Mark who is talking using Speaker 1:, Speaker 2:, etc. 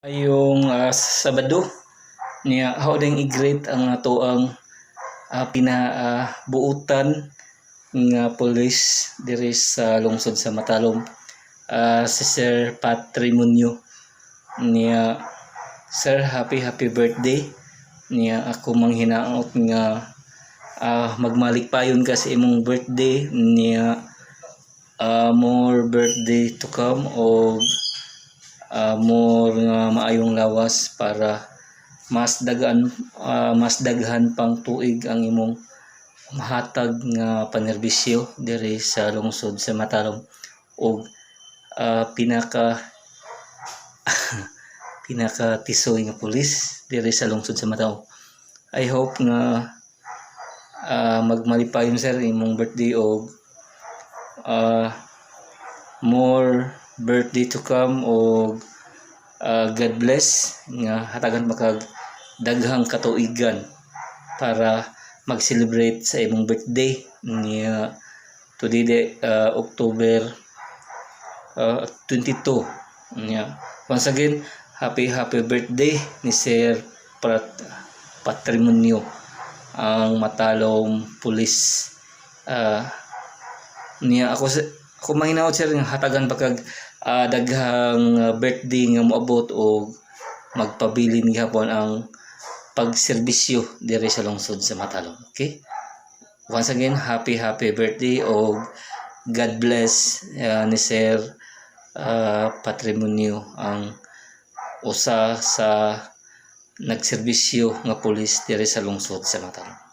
Speaker 1: Ayong Sabado niya hawding i-greet ang ato ang pinabuutan nga pulis diri sa lungsod sa Matalom, si Sir Patrimonio niya. Sir, happy birthday niya. Ako manghinaot nga magmalikpayon ka sa imong birthday niya. More birthday to come o more nga maayong lawas para mas daghan pang tuig ang imong mahatag nga panerbisyo diri sa lungsod sa Matalom og pinaka tisoy nga pulis diri sa lungsod sa Matalom. I hope nga magmalipayon sir imong birthday og more birthday to come og God bless nga hatagan makag daghang katuigan para mag-celebrate sa imong birthday niya today October 22 niya. Once again, happy birthday ni Sir Patrimonio ang Matalom Police niya. Ako mahinaot sir nga hatagan pagkag daghang birthday nga moabot og magpabilin gihapon ang pagserbisyo diri sa lungsod sa Matalom. Okay? Once again, happy birthday og God bless ni Sir Patrimonio ang usa sa nagserbisyo nga pulis diri sa lungsod sa Matalom.